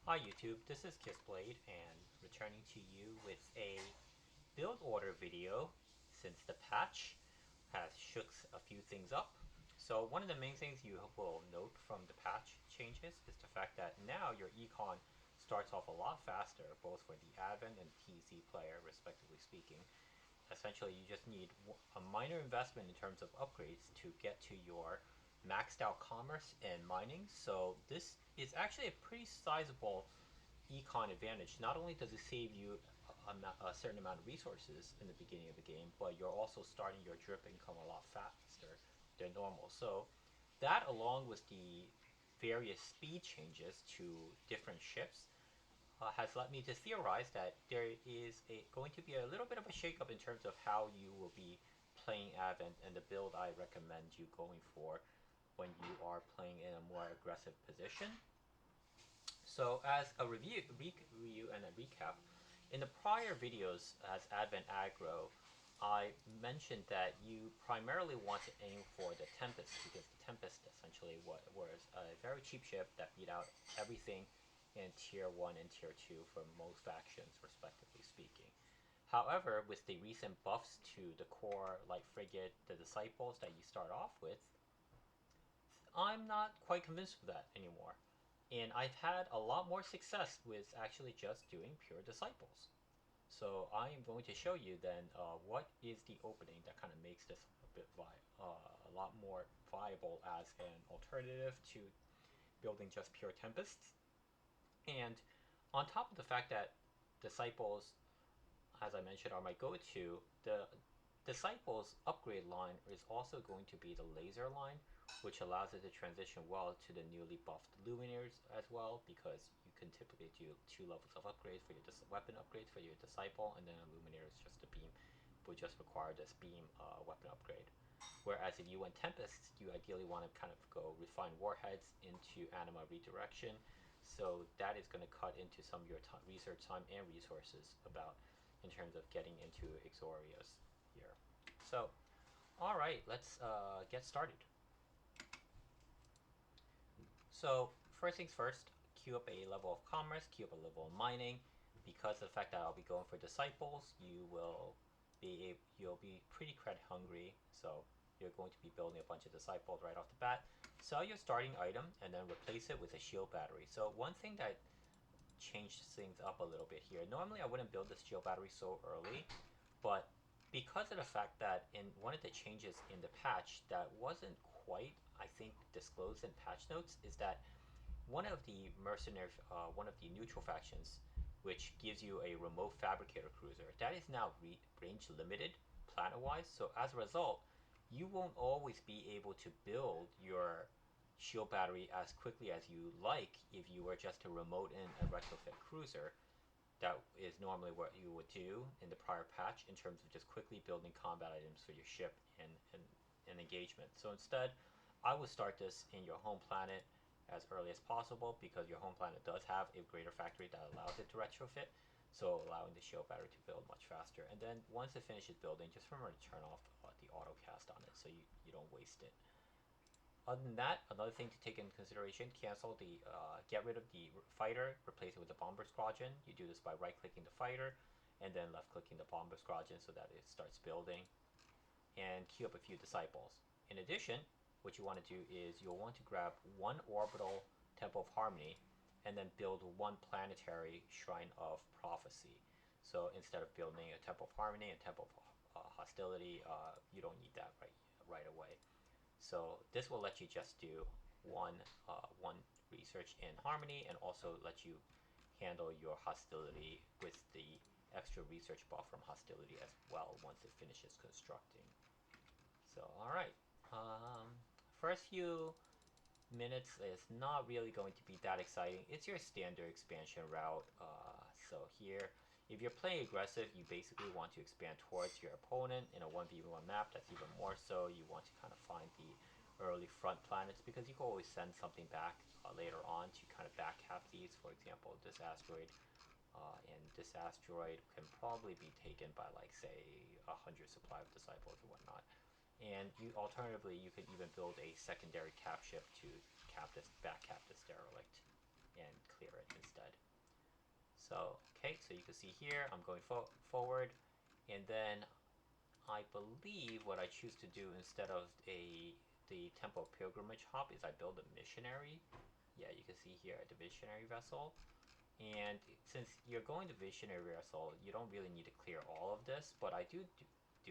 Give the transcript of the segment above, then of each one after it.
Hi YouTube, this is Kissblade and returning to you with a build order video since the patch has shook a few things up. So one of the main things you will note from the patch changes is the fact that now your econ starts off a lot faster, both for the Advent and PC player respectively speaking. Essentially you just need a minor investment in terms of upgrades to get to your maxed out commerce and mining. So this is actually a pretty sizable econ advantage. Not only does it save you a certain amount of resources in the beginning of the game, but you're also starting your drip income a lot faster than normal. So that, along with the various speed changes to different ships, has led me to theorize that there is going to be a little bit of a shakeup in terms of how you will be playing Advent and the build I recommend you going for when you are playing in a more aggressive position. So as a review and a recap, in the prior videos as Advent Aggro, I mentioned that you primarily want to aim for the Tempest because the Tempest essentially was a very cheap ship that beat out everything in Tier 1 and Tier 2 for most factions, respectively speaking. However, with the recent buffs to the core light frigate, the Disciples that you start off with, I'm not quite convinced with that anymore. And I've had a lot more success with actually just doing pure Disciples. So I am going to show you then what is the opening that kind of makes this a lot more viable as an alternative to building just pure Tempests. And on top of the fact that Disciples, as I mentioned, are my go-to, the Disciples upgrade line is also going to be the laser line, which allows it to transition well to the newly buffed Luminaries as well, because you can typically do 2 levels of upgrades for your weapon upgrades for your Disciple, and then a Luminary is just a beam, would just require this beam weapon upgrade. Whereas if you went Tempest, you ideally want to kind of go refine warheads into anima redirection, so that is going to cut into some of your research time and resources about in terms of getting into Exorius here. So, all right, let's get started. So, first things first, queue up a level of commerce, queue up a level of mining. Because of the fact that I'll be going for disciples, you'll be pretty credit hungry. So you're going to be building a bunch of disciples right off the bat. Sell your starting item and then replace it with a shield battery. So one thing that changed things up a little bit here. Normally I wouldn't build this shield battery so early, but because of the fact that in one of the changes in the patch that wasn't quite, I think, disclosed in patch notes is that one of the neutral factions, which gives you a remote fabricator cruiser, that is now range limited planet-wise. So as a result, you won't always be able to build your shield battery as quickly as you like if you were just to remote in a retrofit cruiser. That is normally what you would do in the prior patch in terms of just quickly building combat items for your ship and engagement. So instead, I would start this in your home planet as early as possible because your home planet does have a greater factory that allows it to retrofit, so allowing the shield battery to build much faster. And then once it finishes building, just remember to turn off the auto cast on it so you don't waste it. Other than that, another thing to take into consideration, get rid of the fighter, replace it with the bomber squadron. You do this by right-clicking the fighter and then left-clicking the bomber squadron so that it starts building, and queue up a few disciples. In addition, what you want to do is you'll want to grab one orbital Temple of Harmony and then build one planetary Shrine of Prophecy. So instead of building a Temple of Harmony and Temple of Hostility, you don't need that right away. So this will let you just do one research in Harmony and also let you handle your Hostility with the extra research buff from Hostility as well once it finishes constructing. So alright, first few minutes is not really going to be that exciting. It's your standard expansion route. So here, if you're playing aggressive, you basically want to expand towards your opponent in a 1v1 map. That's even more so. You want to kind of find the early front planets because you can always send something back later on to kind of backcap these. For example, this asteroid. And this asteroid can probably be taken by, like, say, 100 supply of disciples or whatnot. And alternatively, you can even build a secondary cap ship to back cap this derelict and clear it instead. So, okay, so you can see here, I'm going forward, and then I believe what I choose to do instead of the Temple Pilgrimage Hop is I build a missionary. Yeah, you can see here the missionary vessel. And since you're going to missionary vessel, you don't really need to clear all of this, but I do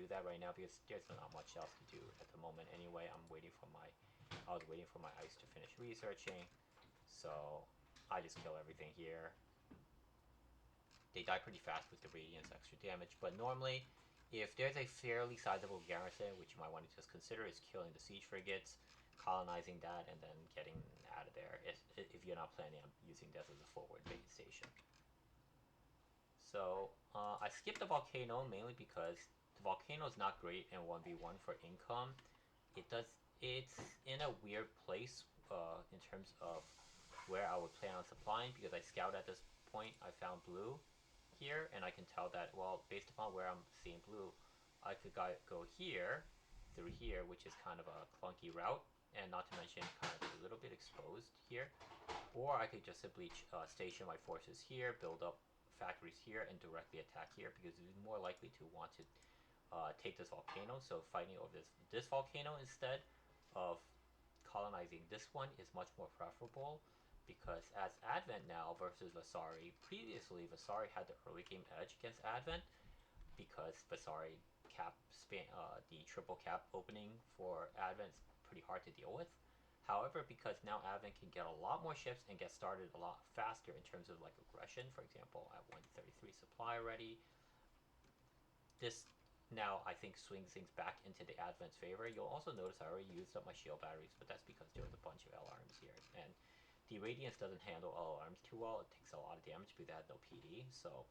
that right now because there's not much else to do at the moment anyway. I was waiting for my ice to finish researching, so I just kill everything here. They die pretty fast with the radiance extra damage, but normally, if there's a fairly sizable garrison, which you might want to just consider, is killing the siege frigates, colonizing that, and then getting out of there. If you're not planning on using this as a forward base station. So I skipped the volcano mainly because the volcano is not great in 1v1 for income. It's in a weird place in terms of where I would plan on supplying because I scout at this point. I found blue here, and I can tell that, well, based upon where I'm seeing blue, I could go here, through here, which is kind of a clunky route, and not to mention kind of a little bit exposed here. Or I could just simply station my forces here, build up factories here, and directly attack here, because it's more likely to want to take this volcano. So fighting over this volcano instead of colonizing this one is much more preferable, because as Advent now versus Vasari, previously Vasari had the early game edge against Advent because Vasari the triple cap opening for Advent is pretty hard to deal with. However, because now Advent can get a lot more ships and get started a lot faster in terms of like aggression, for example, at 133 supply already, this now I think swings things back into the Advent's favor. You'll also notice I already used up my shield batteries, but that's because there was a bunch of alarms here, and the Radiance doesn't handle alarms too well. It takes a lot of damage because it had no PD. So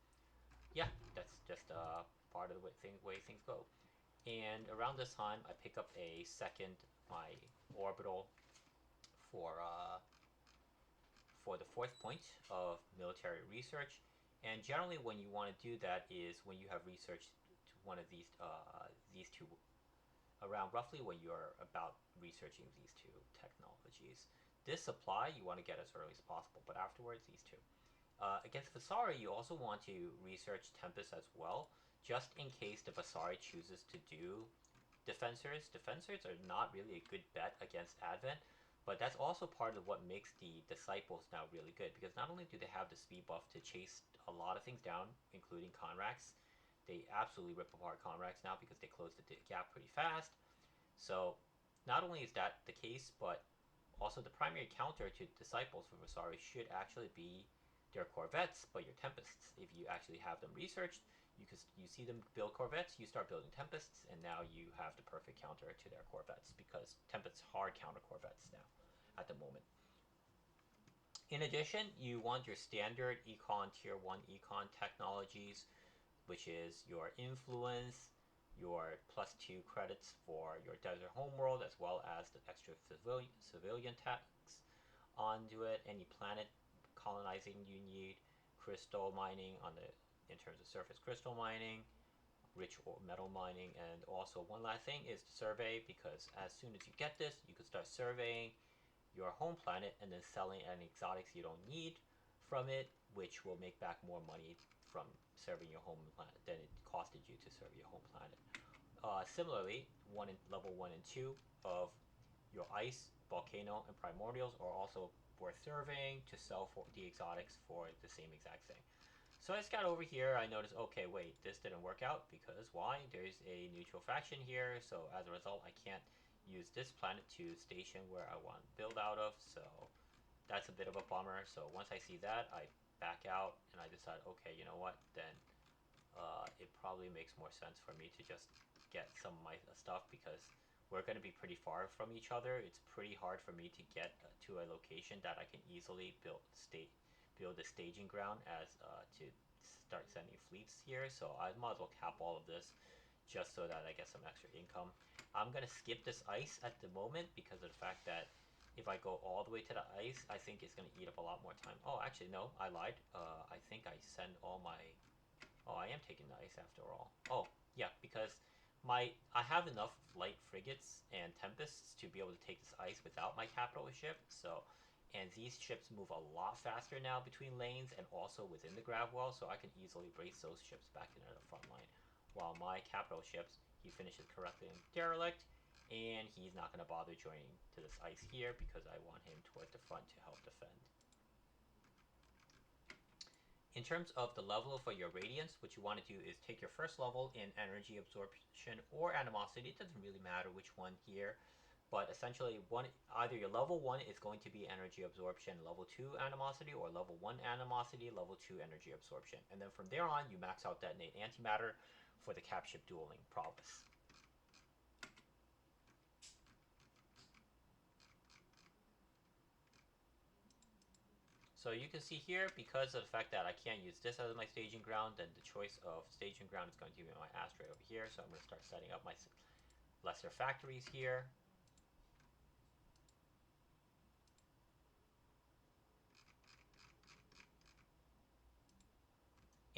yeah, that's just part of the way things go. And around this time, I pick up my orbital for the fourth point of military research. And generally, when you want to do that is when you have researched one of these two around roughly when you're about researching these two technologies. This supply you want to get as early as possible, but afterwards these two. Against Vasari, you also want to research Tempest as well, just in case the Vasari chooses to do Defensors. Defensors are not really a good bet against Advent, but that's also part of what makes the Disciples now really good, because not only do they have the speed buff to chase a lot of things down, including Conrax, they absolutely rip apart Conrax now because they close the gap pretty fast. So not only is that the case, but also the primary counter to Disciples for Vasari should actually be their Corvettes, but your Tempests. If you actually have them researched, you see them build Corvettes, you start building Tempests, and now you have the perfect counter to their Corvettes, because Tempests hard counter Corvettes now at the moment. In addition, you want your standard Econ Tier 1 Econ technologies, which is your Influence, your +2 credits for your Desert Homeworld, as well as the extra civilian tax onto it, any planet colonizing you need, crystal mining in terms of surface crystal mining, rich metal mining, and also one last thing is to survey, because as soon as you get this, you can start surveying your home planet and then selling any exotics you don't need from it, which will make back more money from serving your home planet than it costed you to serve your home planet. Similarly, level 1 and 2 of your ice, volcano, and primordials are also worth surveying to sell for the exotics for the same exact thing. So I just got over here, I noticed, okay, wait, this didn't work out because why? There's a neutral faction here, so as a result, I can't use this planet to station where I want to build out of, so that's a bit of a bummer. So once I see that, I back out and I decide, okay, you know what, then it probably makes more sense for me to just get some of my stuff, because we're going to be pretty far from each other. It's pretty hard for me to get to a location that I can easily build a staging ground as to start sending fleets here. So I might as well cap all of this just so that I get some extra income. I'm going to skip this ice at the moment because of the fact that if I go all the way to the ice, I think it's going to eat up a lot more time. Oh, actually, no, I lied. I think I send all my... Oh, I am taking the ice after all. Oh, yeah, because I have enough light frigates and tempests to be able to take this ice without my capital ship, so and these ships move a lot faster now between lanes and also within the grav well, so I can easily race those ships back into the front line. While my capital ships, he finishes correctly in derelict, and he's not going to bother joining to this ice here because I want him towards the front to help defend. In terms of the level for your radiance, what you want to do is take your first level in energy absorption or animosity. It doesn't really matter which one here, but essentially either your level 1 is going to be energy absorption, level 2 animosity, or level 1 animosity, level 2 energy absorption. And then from there on, you max out detonate antimatter for the cap ship dueling prowess. So you can see here, because of the fact that I can't use this as my staging ground, then the choice of staging ground is going to be my asteroid over here. So I'm going to start setting up my lesser factories here.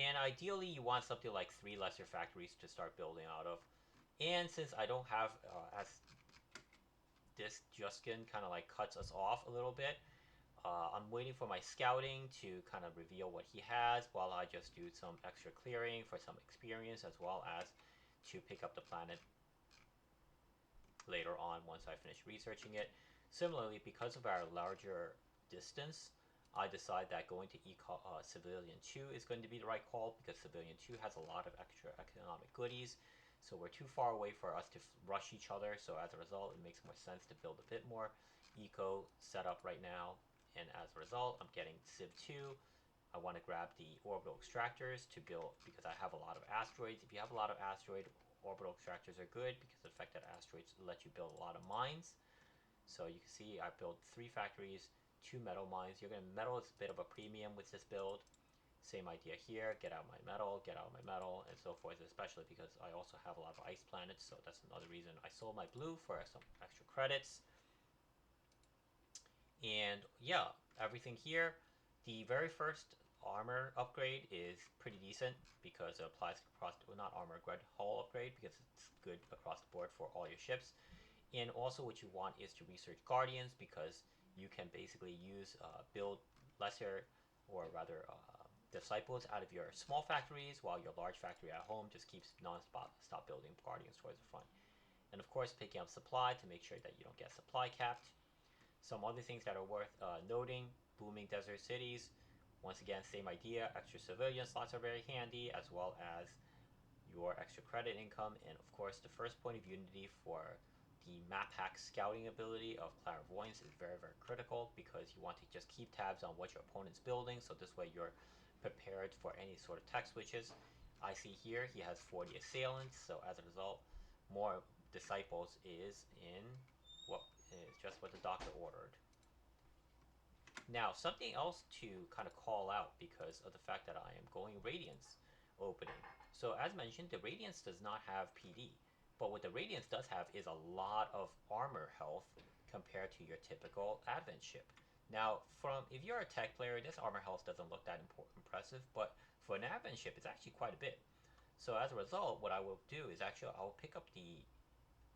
And ideally, you want something like 3 lesser factories to start building out of. And since I don't have, as this Juskin kind of like cuts us off a little bit, I'm waiting for my scouting to kind of reveal what he has while I just do some extra clearing for some experience, as well as to pick up the planet later on once I finish researching it. Similarly, because of our larger distance, I decide that going to Civilian 2 is going to be the right call, because Civilian 2 has a lot of extra economic goodies. So we're too far away for us to rush each other, so as a result, it makes more sense to build a bit more eco setup right now. And as a result, I'm getting Civ 2. I want to grab the orbital extractors to build, because I have a lot of asteroids. If you have a lot of asteroid, orbital extractors are good because of the fact that asteroids let you build a lot of mines. So you can see I built 3 factories, 2 metal mines. You're going to metal is a bit of a premium with this build. Same idea here, get out my metal, and so forth, especially because I also have a lot of ice planets, so that's another reason I sold my blue for some extra credits. And yeah, everything here. The very first armor upgrade is pretty decent because it applies across, well, not armor upgrade, hull upgrade, because it's good across the board for all your ships. And also what you want is to research Guardians, because you can basically build lesser, or rather disciples out of your small factories, while your large factory at home just keeps stop building Guardians towards the front. And of course, picking up supply to make sure that you don't get supply capped. Some other things that are worth noting: booming desert cities. Once again, same idea. Extra civilian slots are very handy, as well as your extra credit income. And of course, the first point of unity for the map hack scouting ability of clairvoyance is very, very critical, because you want to just keep tabs on what your opponent's building, so this way you're prepared for any sort of tech switches. I see here he has 40 assailants, so as a result, more disciples is just what the doctor ordered. Now, something else to kind of call out because of the fact that I am going Radiance opening. So as mentioned, the Radiance does not have PD, but what the Radiance does have is a lot of armor health compared to your typical Advent ship. Now, if you're a tech player, this armor health doesn't look that impressive, but for an Advent ship, it's actually quite a bit. So as a result, what I will do is actually I'll pick up the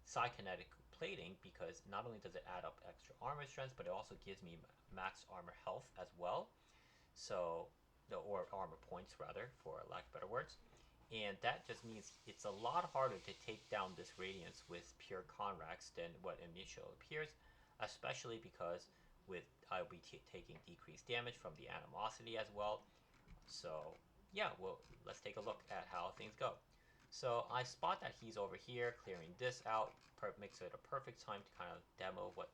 Psykinetic plating, because not only does it add up extra armor strength, but it also gives me max armor health as well. So, or armor points rather, for lack of better words. And that just means it's a lot harder to take down this Radiance with pure Conrax than what initially appears, especially because I'll be taking decreased damage from the animosity as well. So yeah, well, let's take a look at how things go. So I spot that he's over here clearing this out. Makes it a perfect time to kind of demo what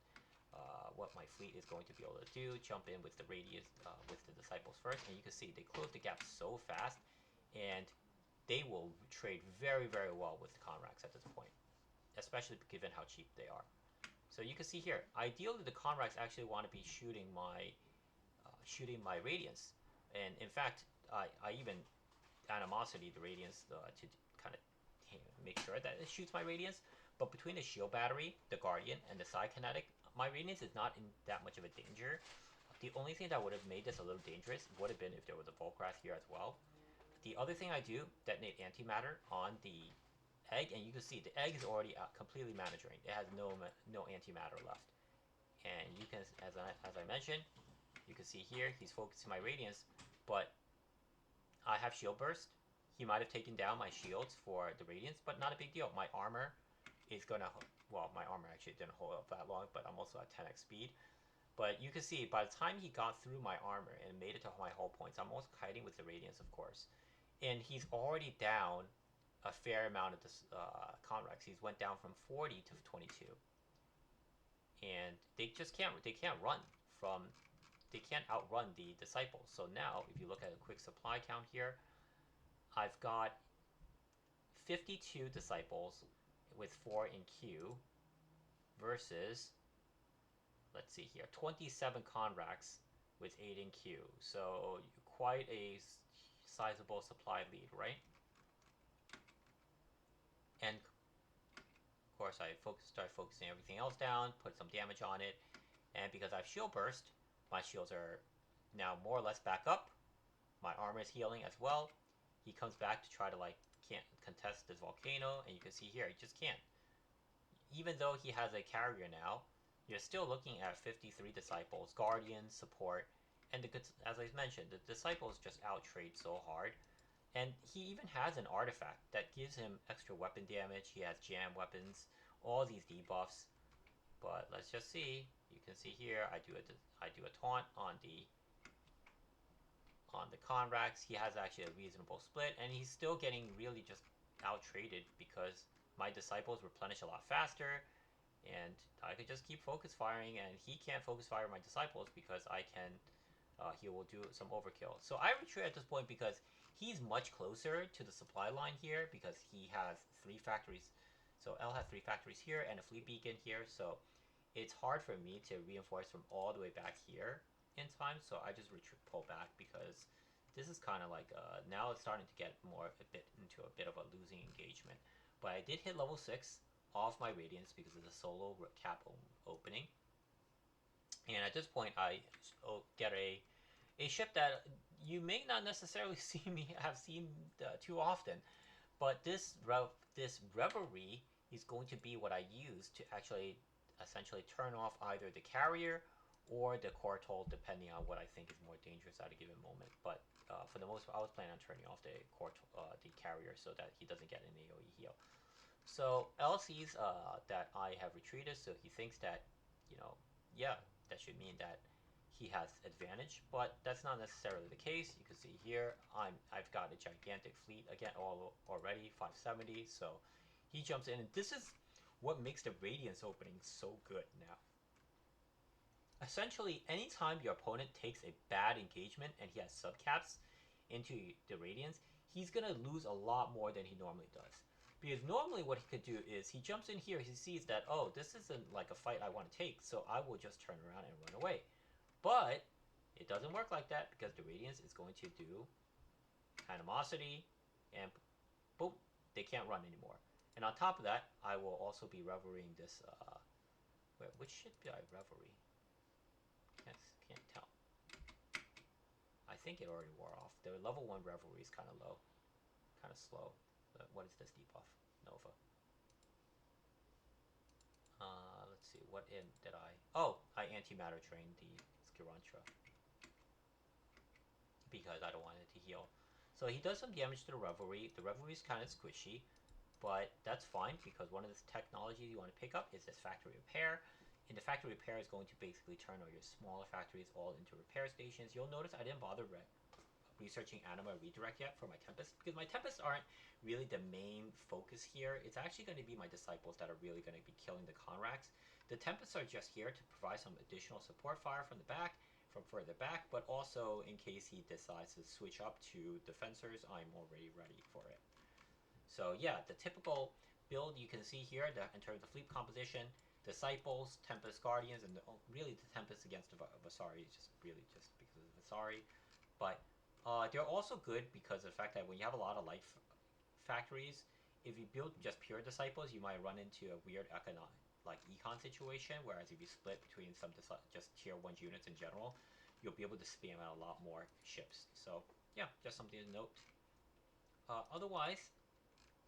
my fleet is going to be able to do. Jump in with the radius with the disciples first, and you can see they close the gap so fast, and they will trade very, very well with the Conrax at this point, especially given how cheap they are. So you can see here, ideally the Conrax actually want to be shooting my Radiance, and in fact I even animosity the Radiance to kind of make sure that it shoots my Radiance. But between the shield battery, the Guardian, and the Psykinetic, my Radiance is not in that much of a danger. The only thing that would have made this a little dangerous would have been if there was a Volcrath here as well. The other thing I do, detonate antimatter on the egg, and you can see the egg is already completely mana drained. It has no antimatter left. And you can, as I mentioned, you can see here he's focusing my radiance, but I have shield burst. He might have taken down my shields for the radiance, but not a big deal. My armor is gonna, well, my armor actually didn't hold up that long, but I'm also at 10x speed. But you can see by the time he got through my armor and made it to my hull points, I'm also kiting with the radiance, of course, and he's already down a fair amount of this Conrex. He's went down from 40 to 22, and they just can't run from they can't outrun the disciples. So now, if you look at a quick supply count here, I've got 52 disciples with 4 in Q versus, let's see here, 27 Conrax with 8 in Q. So quite a sizable supply lead, right? And of course, I start focusing everything else down, put some damage on it, and because I have shield burst, my shields are now more or less back up. My armor is healing as well. He comes back to try to can't contest this volcano, and you can see here he just can't. Even though he has a carrier now, you're still looking at 53 disciples, guardians, support, and as I mentioned, the disciples just out-trade so hard. And he even has an artifact that gives him extra weapon damage. He has jam weapons, all these debuffs. But let's just see. You can see here, I do a taunt on the Conrax. He has actually a reasonable split, and he's still getting really just out-traded because my disciples replenish a lot faster, and I could just keep focus firing, and he can't focus fire my disciples because I can. He will do some overkill. So I retreat at this point because he's much closer to the supply line here because he has 3 factories. So L has 3 factories here and a fleet beacon here. So it's hard for me to reinforce from all the way back here in time. So I just pull back because this is kind of like now it's starting to get into a bit of a losing engagement. But I did hit level 6 off my radiance because of the solo cap opening. And at this point, I get a ship that you may not necessarily have seen too often, but this revelry is going to be what I use to actually essentially turn off either the carrier or the core toll, depending on what I think is more dangerous at a given moment. But for the most part, I was planning on turning off the carrier so that he doesn't get an AoE heal. So L sees that I have retreated, so he thinks that, yeah, that should mean that he has advantage, but that's not necessarily the case. You can see here, I've got a gigantic fleet again already, 570. So he jumps in, and this is what makes the Radiance opening so good now. Essentially, anytime your opponent takes a bad engagement and he has subcaps into the Radiance, he's gonna lose a lot more than he normally does. Because normally what he could do is he jumps in here, he sees that, oh, this isn't like a fight I want to take, so I will just turn around and run away. But it doesn't work like that because the Radiance is going to do Animosity, and boom, they can't run anymore. And on top of that, I will also be reveling this, which ship did I reverie? Can't tell. I think it already wore off. The level 1 revelry is kind of low, kind of slow. What is this debuff? Nova. Let's see. What did I? Oh, I antimatter trained the Skirantra because I don't want it to heal. So he does some damage to the revelry. The revelry is kind of squishy, but that's fine because one of the technologies you want to pick up is this factory repair. And the factory repair is going to basically turn all your smaller factories all into repair stations. You'll notice I didn't bother researching Anima Redirect yet for my Tempests, because my Tempests aren't really the main focus here. It's actually going to be my Disciples that are really going to be killing the Conrax. The Tempests are just here to provide some additional support fire from the back, from further back, but also in case he decides to switch up to Defensors, I'm already ready for it. So yeah, the typical build you can see here in terms of fleet composition, Disciples, Tempest Guardians, and really the Tempest against the Vasari is just really just because of Vasari. But they're also good because of the fact that when you have a lot of light factories, if you build just pure Disciples, you might run into a weird econ situation, whereas if you split between some just tier 1 units in general, you'll be able to spam out a lot more ships. So yeah, just something to note. Otherwise,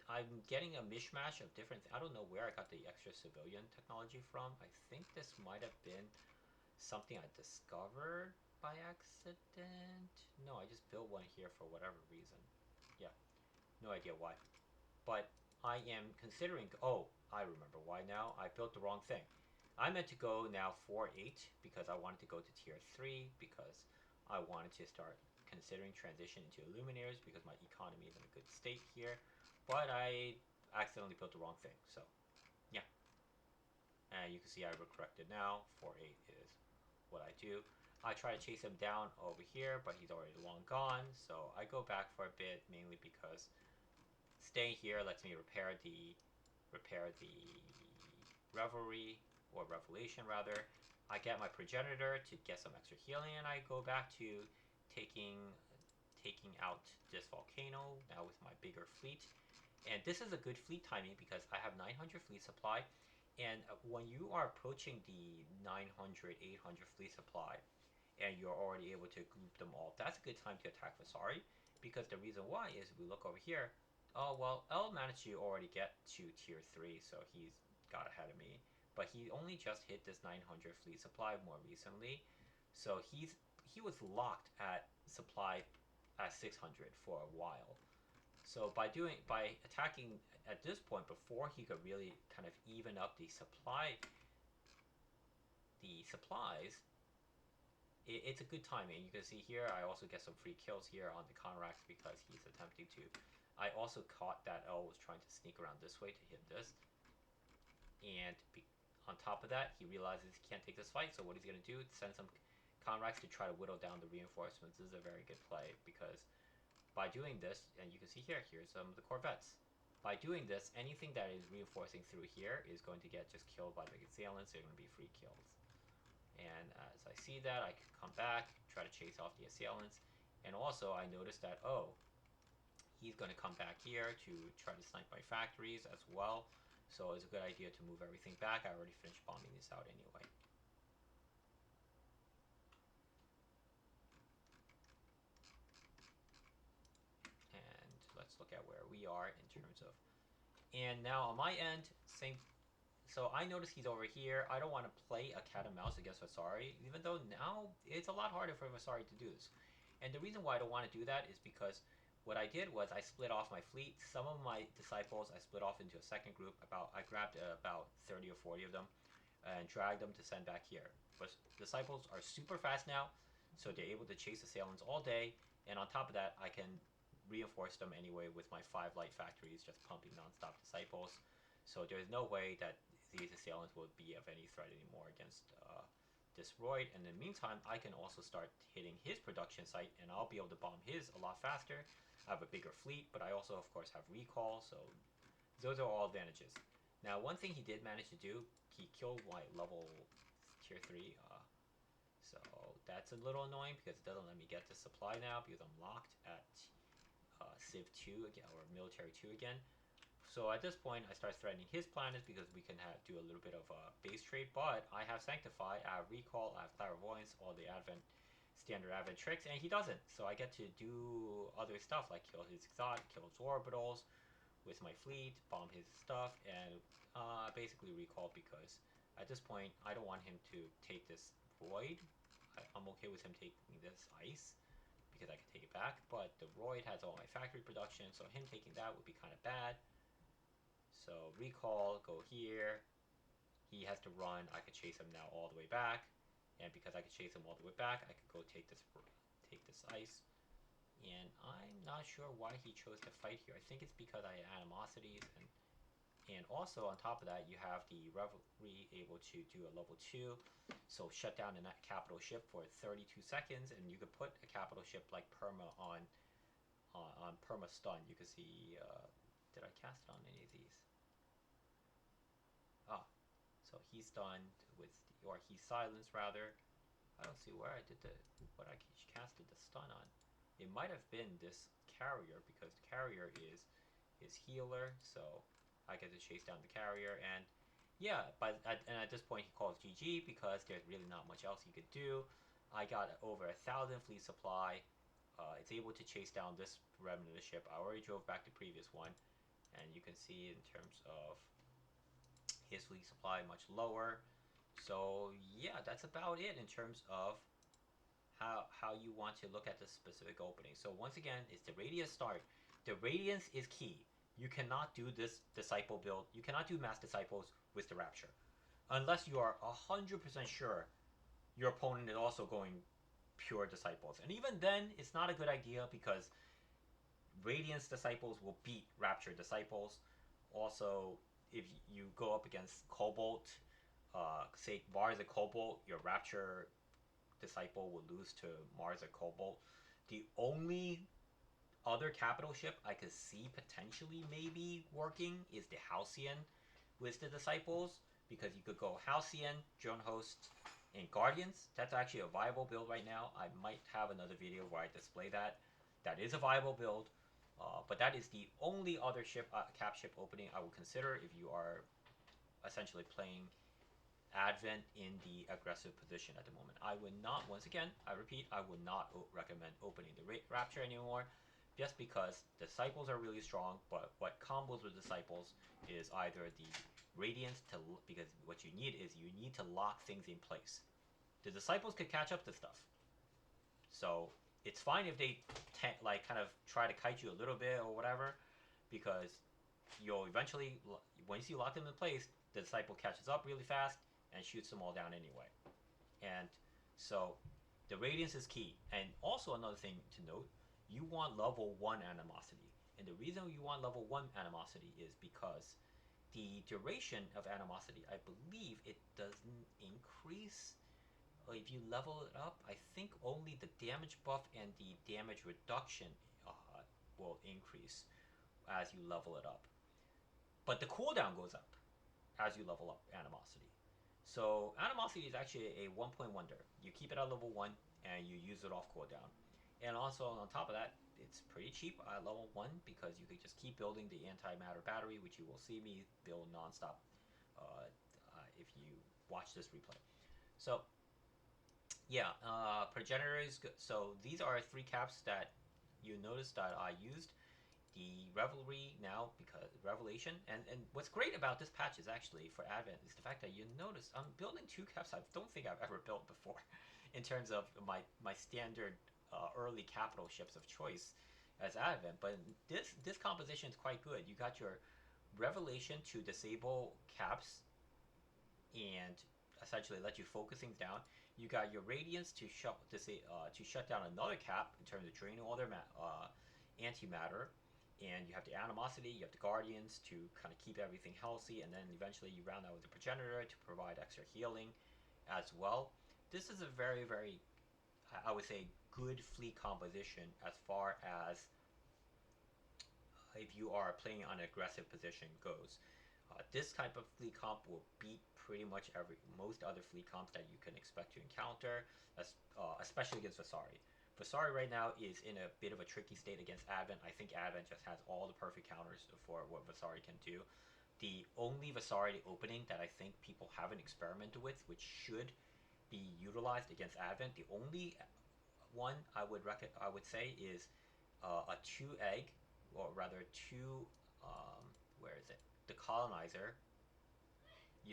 I'm getting a mishmash of different. I don't know where I got the extra civilian technology from. I think this might have been something I discovered by accident. No, I just built one here for whatever reason. Yeah, no idea why. But I am considering. Oh, I remember why now. I built the wrong thing. I meant to go now 4-8 because I wanted to go to tier 3 because I wanted to start considering transition into Illuminators because my economy is in a good state here. But I accidentally built the wrong thing. So, yeah. And you can see I corrected now. 4-8 is what I do. I try to chase him down over here, but he's already long gone. So I go back for a bit, mainly because staying here lets me repair the revelry or revelation rather. I get my progenitor to get some extra healing, and I go back to taking taking out this volcano now with my bigger fleet. And this is a good fleet timing because I have 900 fleet supply, and when you are approaching the 900, 800 fleet supply, and you're already able to group them all, that's a good time to attack Vasari. Because the reason why is we look over here. Oh well, L managed to already get to tier 3, so he's got ahead of me. But he only just hit this 900 fleet supply more recently, so he was locked at supply at 600 for a while. So by attacking at this point before he could really kind of even up the supplies, it's a good timing. You can see here I also get some free kills here on the Conrax because he's attempting to. I also caught that L was trying to sneak around this way to hit this, and on top of that, he realizes he can't take this fight. So what he's gonna do is send some Conrax to try to whittle down the reinforcements. This is a very good play because by doing this, and you can see here, here's some of the Corvettes. By doing this, anything that is reinforcing through here is going to get just killed by the assailants. They're going to be free kills. And as I see that, I can come back, try to chase off the assailants. And also, I noticed that, oh, he's going to come back here to try to snipe my factories as well. So it's a good idea to move everything back. I already finished bombing this out anyway. And let's look at where we are in terms of. And now on my end, same. So I notice he's over here. I don't want to play a cat and mouse against Vasari, even though now it's a lot harder for Vasari to do this. And the reason why I don't want to do that is because what I did was I split off my fleet. Some of my disciples I split off into a second group. I grabbed about 30 or 40 of them and dragged them to send back here. But disciples are super fast now, so they're able to chase assailants all day. And on top of that, I can reinforce them anyway with my 5 light factories just pumping non-stop disciples. So there's no way that these assailants will be of any threat anymore against this Royd. And in the meantime, I can also start hitting his production site, and I'll be able to bomb his a lot faster. I have a bigger fleet, but I also, of course, have recall, so those are all advantages. Now, one thing he did manage to do, he killed my level tier 3, so that's a little annoying because it doesn't let me get the supply now because I'm locked at Civ 2 again, or Military 2 again. So at this point, I start threatening his planets because we can do a little bit of base trade. But I have Sanctify, I have Recall, I have Clairvoyance, all the standard Advent tricks, and he doesn't. So I get to do other stuff like kill his exotic, kill his orbitals with my fleet, bomb his stuff, and basically recall because at this point, I don't want him to take this Void. I'm okay with him taking this Ice because I can take it back, but the Royd has all my factory production, so him taking that would be kind of bad. So recall, go here. He has to run. I could chase him now all the way back, and because I could chase him all the way back, I could go take this ice. And I'm not sure why he chose to fight here. I think it's because I had animosities, and also on top of that, you have the Revelry able to do a level 2, so shut down a capital ship for 32 seconds, and you could put a capital ship like Perma on Perma stun. You can see, did I cast it on any of these? Ah, so he's stunned with, or he's silenced rather. I don't see where I did what I casted the stun on. It might have been this carrier because the carrier is his healer, so I get to chase down the carrier, and yeah, and at this point he calls GG because there's really not much else he could do. I got over 1,000 fleet supply. It's able to chase down this remnant of the ship. I already drove back the previous one, and you can see in terms of his fleet supply much lower. So yeah, that's about it in terms of how you want to look at the specific opening. So once again, it's the radius start. The radius is key. You cannot do this disciple build. You cannot do mass disciples with the rapture, unless you are 100% sure your opponent is also going pure disciples. And even then, it's not a good idea because radiance disciples will beat rapture disciples. Also, if you go up against Cobalt, say Mars and Cobalt, your rapture disciple will lose to Mars or Cobalt. The only other capital ship I could see potentially maybe working is the Halcyon with the disciples, because you could go Halcyon, Drone Host, and Guardians. That's actually a viable build right now. I might have another video where I display that. That is a viable build, but that is the only other ship cap ship opening I would consider if you are essentially playing Advent in the aggressive position at the moment. I would not, once again, I repeat, I would not recommend opening the Rapture anymore, just because Disciples are really strong, but what combos with Disciples is either the Radiance to, because what you need is you need to lock things in place. The Disciples could catch up to stuff. So it's fine if they like kind of try to kite you a little bit or whatever, because you'll eventually, once you lock them in place, the Disciple catches up really fast and shoots them all down anyway. And so the radiance is key. And also another thing to note, you want level 1 animosity. And the reason you want level 1 animosity is because the duration of animosity, I believe it doesn't increase if you level it up. I think only the damage buff and the damage reduction will increase as you level it up. But the cooldown goes up as you level up animosity. So animosity is actually a 1-point wonder. You keep it at level 1 and you use it off cooldown. And also on top of that, it's pretty cheap at level 1 because you can just keep building the antimatter battery, which you will see me build nonstop if you watch this replay. So yeah, progenitor is good. So these are 3 caps that you notice that I used. The Revelry now, because Revelation, and what's great about this patch is actually for Advent is the fact that you notice I'm building 2 caps I don't think I've ever built before in terms of my standard early capital ships of choice as Advent. But this composition is quite good. You got your Revelation to disable caps and essentially let you focus things down. You got your Radiance to shut down another cap in terms of draining all their antimatter. And you have the Animosity, you have the Guardians to kind of keep everything healthy, and then eventually you round out with the Progenitor to provide extra healing as well. This is a very, very, I would say, good fleet composition as far as if you are playing on an aggressive position goes. This type of fleet comp will beat pretty much most other fleet comps that you can expect to encounter, especially against Vasari. Vasari right now is in a bit of a tricky state against Advent. I think Advent just has all the perfect counters for what Vasari can do. The only Vasari opening that I think people haven't experimented with, which should be utilized against Advent, the only one I would say is a 2-egg, or rather 2. Where is it? The colonizer.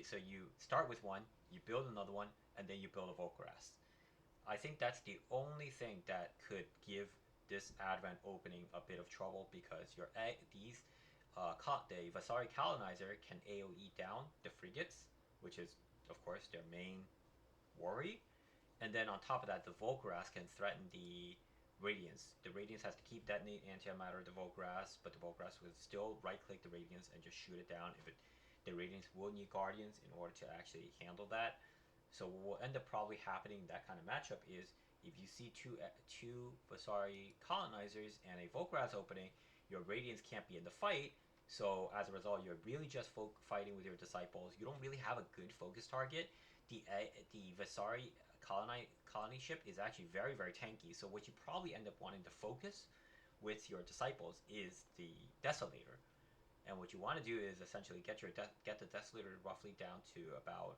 So you start with one, you build another one, and then you build a Volcarast. I think that's the only thing that could give this Advent opening a bit of trouble, because the Vasari colonizer can AoE down the frigates, which is of course their main worry. And then on top of that, the Volcarast can threaten the Radiance. The Radiance has to keep detonate antimatter of the Volcarast, but the Volcarast will still right-click the Radiance and just shoot it down. The Radiance will need Guardians in order to actually handle that. So what will end up probably happening in that kind of matchup is if you see two Vasari colonizers and a Volcarast opening, your Radiance can't be in the fight. So as a result, you're really just fighting with your disciples. You don't really have a good focus target. The Vasari colony ship is actually very, very tanky. So what you probably end up wanting to focus with your disciples is the Desolator. And what you want to do is essentially get the Desolator roughly down to about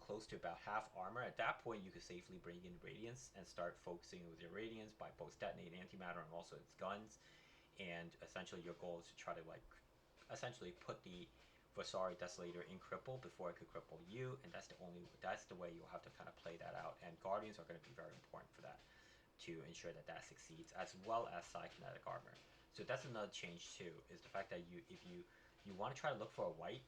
close to about half armor. At that point, you could safely bring in Radiance and start focusing with your Radiance by both detonate antimatter and also its guns. and essentially your goal is to try to like essentially put the Vasari Desolator in cripple before it could cripple you, and that's the way you'll have to kind of play that out. And Guardians are going to be very important for that, to ensure that that succeeds, as well as Psykinetic Armor. So that's another change too, is the fact that if you want to try to look for a white,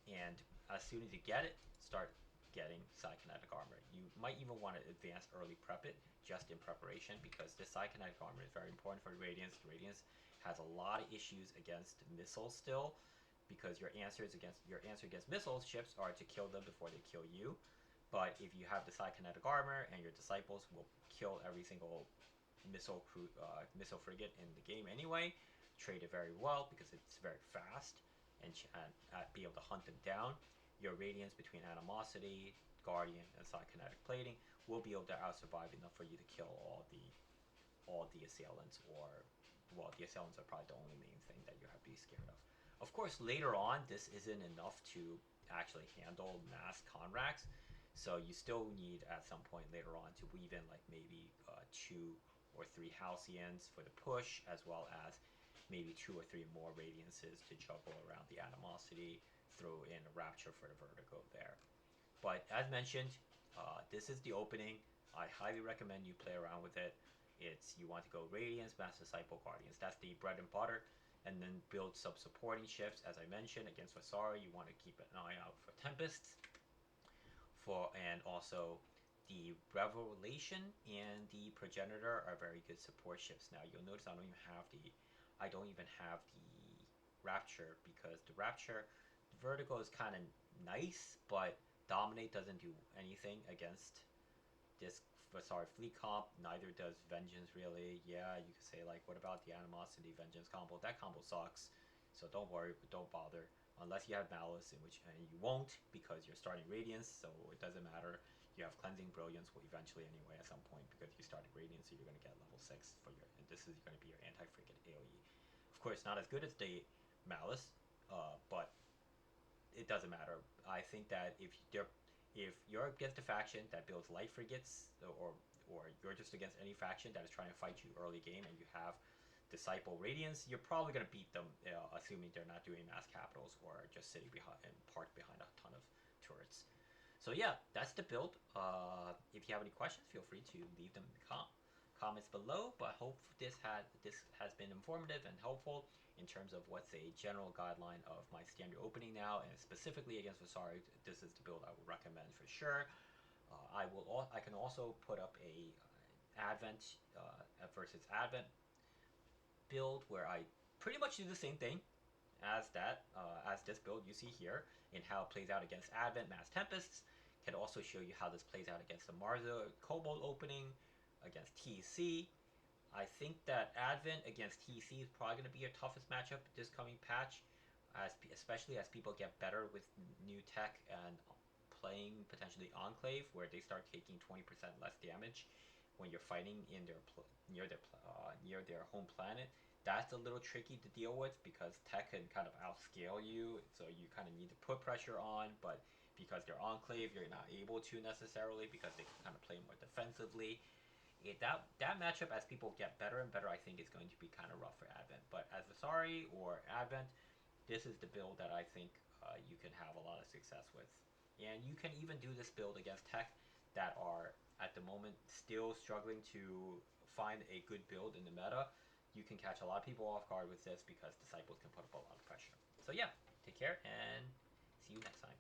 and as soon as you get it, start getting Psykinetic Armor. You might even want to advance early prep it, just in preparation, because this Psykinetic Armor is very important for Radiance. Radiance has a lot of issues against missiles still, because your answer against missiles ships are to kill them before they kill you. But if you have the Psykinetic Armor and your disciples will kill every single missile frigate in the game anyway, trade it very well because it's very fast, and be able to hunt them down. Your Radiance between Animosity, Guardian, and Psykinetic Plating will be able to out-survive enough for you to kill all the assailants, or well, the assailants are probably the only main thing that you have to be scared of. Of course, later on, this isn't enough to actually handle mass Conrax, so you still need at some point later on to weave in like maybe 2 or 3 Halcyons for the push, as well as maybe 2 or 3 more Radiances to juggle around the Animosity, throw in a Rapture for the Vertigo there. But as mentioned, this is the opening. I highly recommend you play around with it. You want to go Radiance, Master Disciple, Guardians. That's the bread and butter. And then build some supporting shifts, as I mentioned, against Vasari. You want to keep an eye out for Tempests, and also the Revelation and the Progenitor are very good support shifts. Now you'll notice I don't even have the Rapture, because the Rapture, the Vertigo is kind of nice, but Dominate doesn't do anything against this Vasari fleet comp. Neither does Vengeance really. Yeah, you could say like, what about the Animosity Vengeance combo? That combo sucks. So don't worry, but don't bother. Unless you have Malice, and you won't, because you're starting Radiance, so it doesn't matter. You have Cleansing Brilliance anyway at some point, because you started Radiance, so you're going to get level 6 for and this is going to be your anti-frigate AoE. Of course, not as good as the Malice, but it doesn't matter. I think that if you're against a faction that builds light frigates, or you're just against any faction that is trying to fight you early game, and you have Disciple Radiance, you're probably going to beat them, assuming they're not doing mass capitals or just sitting parked behind a ton of turrets. So yeah, that's the build. If you have any questions, feel free to leave them in the comments below. But I hope this has been informative and helpful in terms of what's a general guideline of my standard opening now, and specifically against Vasari, this is the build I would recommend for sure. I can also put up a Advent versus Advent build where I pretty much do the same thing as this build you see here, in how it plays out against Advent Mass Tempests. Can also show you how this plays out against the Marza Cobalt opening, against TC. I think that Advent against TC is probably going to be your toughest matchup this coming patch, especially as people get better with new tech and playing potentially Enclave, where they start taking 20% less damage when you're fighting in near their home planet. That's a little tricky to deal with, because tech can kind of outscale you, so you kind of need to put pressure on, but because they're Enclave, you're not able to necessarily, because they can kind of play more defensively. That matchup, as people get better and better, I think is going to be kind of rough for Advent. But as Vasari or Advent, this is the build that I think you can have a lot of success with. And you can even do this build against tech that are, at the moment, still struggling to find a good build in the meta. You can catch a lot of people off guard with this, because Disciples can put up a lot of pressure. So yeah, take care, and see you next time.